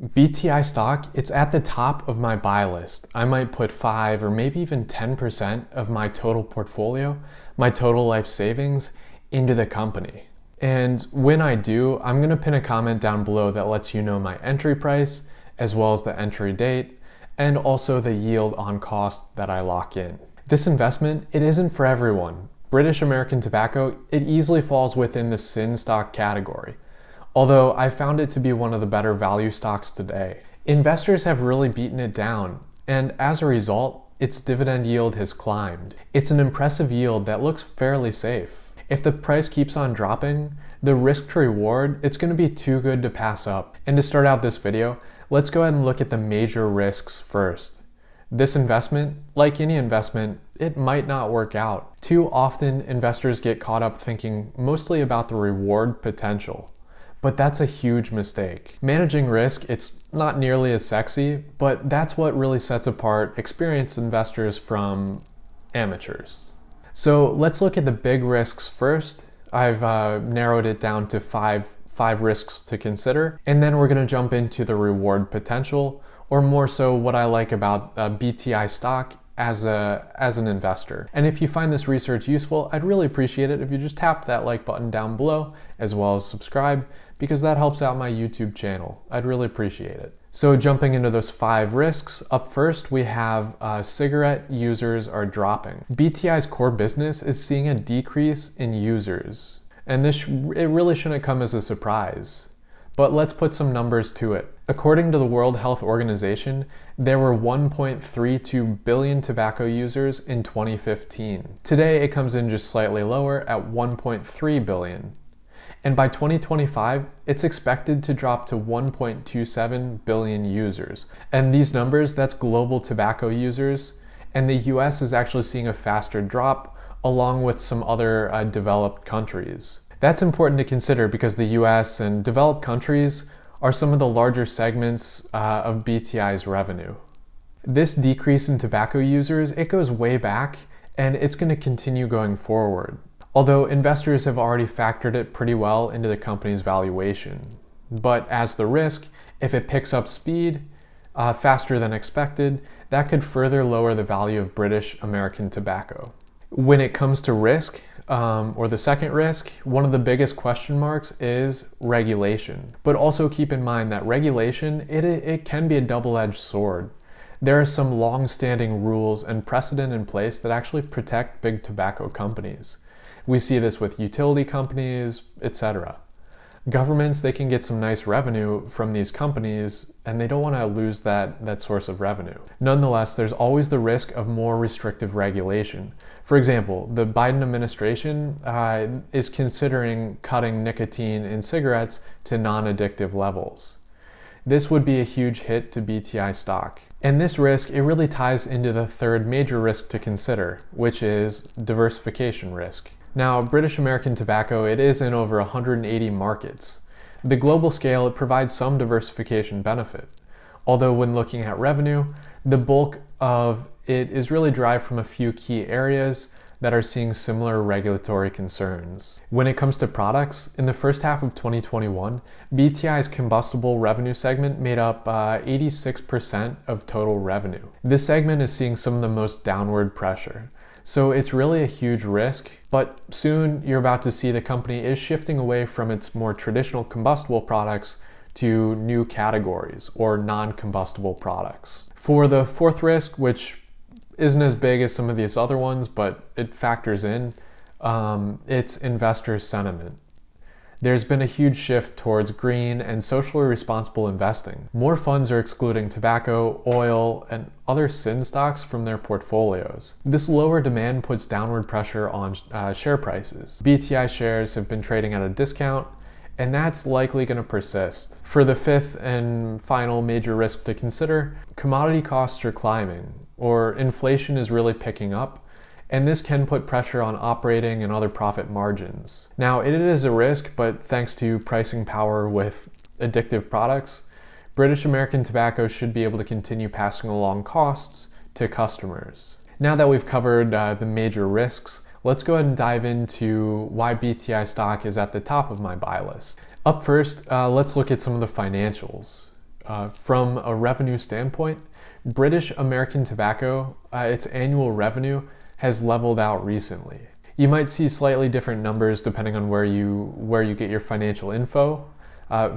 BTI stock, it's at the top of my buy list. I might put 5 or maybe even 10% of my total portfolio, my total life savings, into the company. And when I do, I'm gonna pin a comment down below that lets you know my entry price, as well as the entry date, and also the yield on cost that I lock in. This investment, it isn't for everyone. British American Tobacco, it easily falls within the sin stock category, although I found it to be one of the better value stocks today. Investors have really beaten it down, and as a result, its dividend yield has climbed. It's an impressive yield that looks fairly safe. If the price keeps on dropping, the risk to reward, it's going to be too good to pass up. And to start out this video, let's go ahead and look at the major risks first. This investment, like any investment, it might not work out. Too often, investors get caught up thinking mostly about the reward potential. But that's a huge mistake. Managing risk, it's not nearly as sexy, but that's what really sets apart experienced investors from amateurs. So let's look at the big risks first. I've narrowed it down to five risks to consider, and then we're gonna jump into the reward potential, or more so what I like about BTI stock as an investor. And if you find this research useful, I'd really appreciate it if you just tap that like button down below, as well as subscribe, because that helps out my YouTube channel. I'd really appreciate it. So jumping into those 5 risks, up first we have cigarette users are dropping. BTI's core business is seeing a decrease in users, and it really shouldn't come as a surprise. But let's put some numbers to it. According to the World Health Organization, there were 1.32 billion tobacco users in 2015. Today it comes in just slightly lower at 1.3 billion. And by 2025, it's expected to drop to 1.27 billion users. And these numbers, that's global tobacco users. And the US is actually seeing a faster drop, along with some other developed countries. That's important to consider because the US and developed countries are some of the larger segments of BTI's revenue. This decrease in tobacco users, it goes way back, and it's going to continue going forward. Although investors have already factored it pretty well into the company's valuation. But as the risk, if it picks up speed faster than expected, that could further lower the value of British American Tobacco. When it comes to risk, or the second risk, one of the biggest question marks is regulation. But also keep in mind that regulation, it can be a double-edged sword. There are some long-standing rules and precedent in place that actually protect big tobacco companies. We see this with utility companies, etc. Governments, they can get some nice revenue from these companies, and they don't want to lose that source of revenue. Nonetheless, there's always the risk of more restrictive regulation. For example, the Biden administration is considering cutting nicotine in cigarettes to non-addictive levels. This would be a huge hit to BTI stock. And this risk, it really ties into the third major risk to consider, which is diversification risk. Now, British American Tobacco, it is in over 180 markets. The global scale, it provides some diversification benefit. Although when looking at revenue, the bulk of it is really derived from a few key areas that are seeing similar regulatory concerns. When it comes to products, in the first half of 2021, BTI's combustible revenue segment made up 86% of total revenue. This segment is seeing some of the most downward pressure. So it's really a huge risk, but soon you're about to see the company is shifting away from its more traditional combustible products to new categories or non-combustible products. For the fourth risk, which isn't as big as some of these other ones, but it factors in, it's investor sentiment. There's been a huge shift towards green and socially responsible investing. More funds are excluding tobacco, oil, and other sin stocks from their portfolios. This lower demand puts downward pressure on share prices. BTI shares have been trading at a discount, and that's likely going to persist. For the fifth and final major risk to consider, commodity costs are climbing, or inflation is really picking up, and this can put pressure on operating and other profit margins. Now, it is a risk, but thanks to pricing power with addictive products, British American Tobacco should be able to continue passing along costs to customers. Now that we've covered the major risks, let's go ahead and dive into why BTI stock is at the top of my buy list. Up first, let's look at some of the financials. From a revenue standpoint, British American Tobacco, its annual revenue has leveled out recently. You might see slightly different numbers depending on where you get your financial info.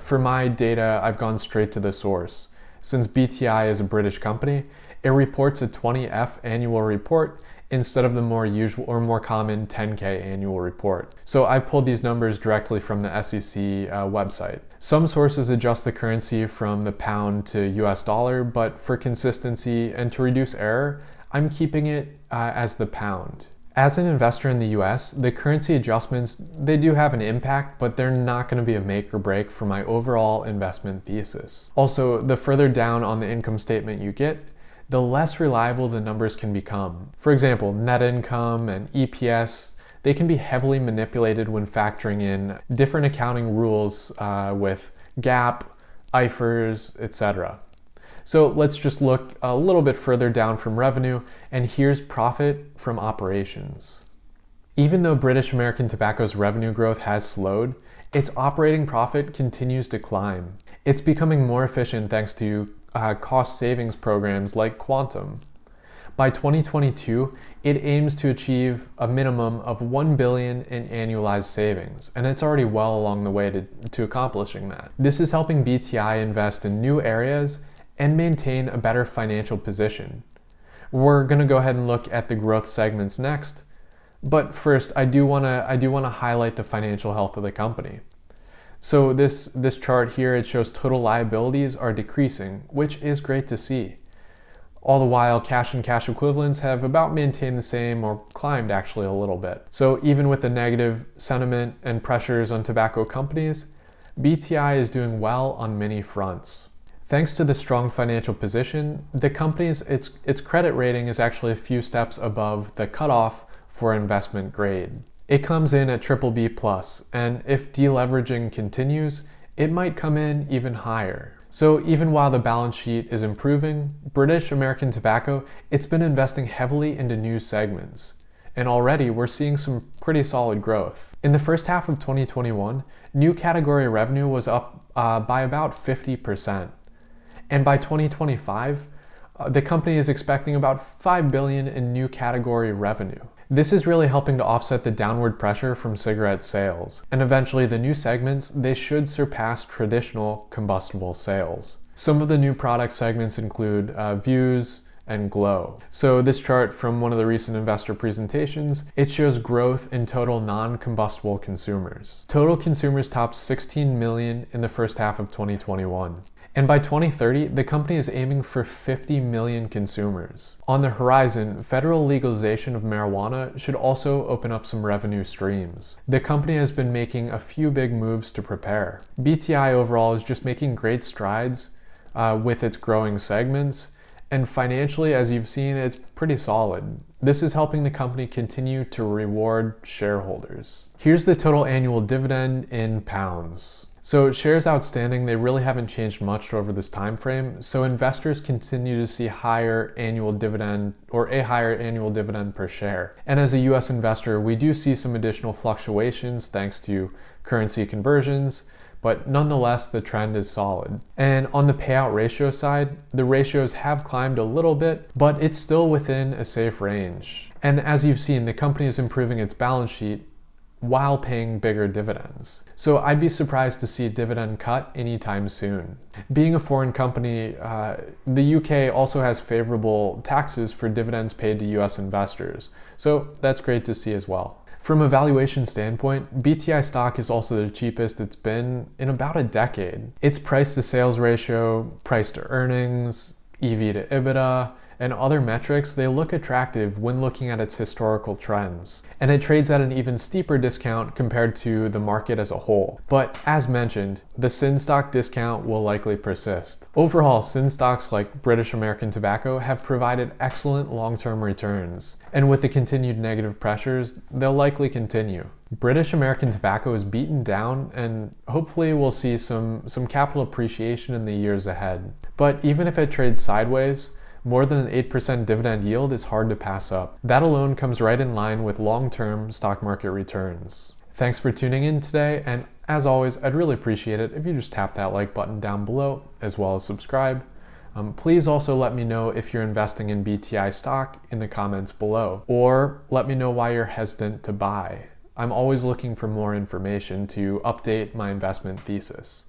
For my data, I've gone straight to the source. Since BTI is a British company, it reports a 20F annual report instead of the more usual or more common 10K annual report. So I pulled these numbers directly from the SEC website. Some sources adjust the currency from the pound to US dollar, but for consistency and to reduce error, I'm keeping it as the pound. As an investor in the US, the currency adjustments, they do have an impact, but they're not going to be a make or break for my overall investment thesis. Also, the further down on the income statement you get, the less reliable the numbers can become. For example, net income and EPS, they can be heavily manipulated when factoring in different accounting rules with GAAP, IFRS, etc. So let's just look a little bit further down from revenue, and here's profit from operations. Even though British American Tobacco's revenue growth has slowed, its operating profit continues to climb. It's becoming more efficient thanks to cost savings programs like Quantum. By 2022, it aims to achieve a minimum of $1 billion in annualized savings, and it's already well along the way to accomplishing that. This is helping BTI invest in new areas and maintain a better financial position. We're going to go ahead and look at the growth segments next, but first I do want to highlight the financial health of the company. So this chart here, it shows total liabilities are decreasing, which is great to see. All the while, cash and cash equivalents have about maintained the same or climbed actually a little bit. So even with the negative sentiment and pressures on tobacco companies, BTI is doing well on many fronts. Thanks to the strong financial position, the company's its credit rating is actually a few steps above the cutoff for investment grade. It comes in at BBB+, and if deleveraging continues, it might come in even higher. So even while the balance sheet is improving, British American Tobacco, it's been investing heavily into new segments. And already we're seeing some pretty solid growth. In the first half of 2021, new category revenue was up by about 50%. And by 2025, the company is expecting about $5 billion in new category revenue. This is really helping to offset the downward pressure from cigarette sales. And eventually the new segments, they should surpass traditional combustible sales. Some of the new product segments include Vuse and Glow. So this chart from one of the recent investor presentations, it shows growth in total non-combustible consumers. Total consumers topped 16 million in the first half of 2021. And by 2030, the company is aiming for 50 million consumers. On the horizon, federal legalization of marijuana should also open up some revenue streams. The company has been making a few big moves to prepare. BTI overall is just making great strides with its growing segments, and financially, as you've seen, it's pretty solid. This is helping the company continue to reward shareholders. Here's the total annual dividend in pounds. So shares outstanding, they really haven't changed much over this time frame, so investors continue to see higher annual dividend or a higher annual dividend per share. And as a US investor, we do see some additional fluctuations thanks to currency conversions, but nonetheless, the trend is solid. And on the payout ratio side, the ratios have climbed a little bit, but it's still within a safe range. And as you've seen, the company is improving its balance sheet while paying bigger dividends. So I'd be surprised to see a dividend cut anytime soon. Being a foreign company, the UK also has favorable taxes for dividends paid to US investors. So that's great to see as well. From a valuation standpoint, BTI stock is also the cheapest it's been in about a decade. Its price to sales ratio, price to earnings, EV to EBITDA, and other metrics, they look attractive when looking at its historical trends. And it trades at an even steeper discount compared to the market as a whole. But as mentioned, the SIN stock discount will likely persist. Overall, SIN stocks like British American Tobacco have provided excellent long-term returns. And with the continued negative pressures, they'll likely continue. British American Tobacco is beaten down, and hopefully we'll see some capital appreciation in the years ahead. But even if it trades sideways, more than an 8% dividend yield is hard to pass up. That alone comes right in line with long-term stock market returns. Thanks for tuning in today, and as always, I'd really appreciate it if you just tap that like button down below, as well as subscribe. Please also let me know if you're investing in BTI stock in the comments below, or let me know why you're hesitant to buy. I'm always looking for more information to update my investment thesis.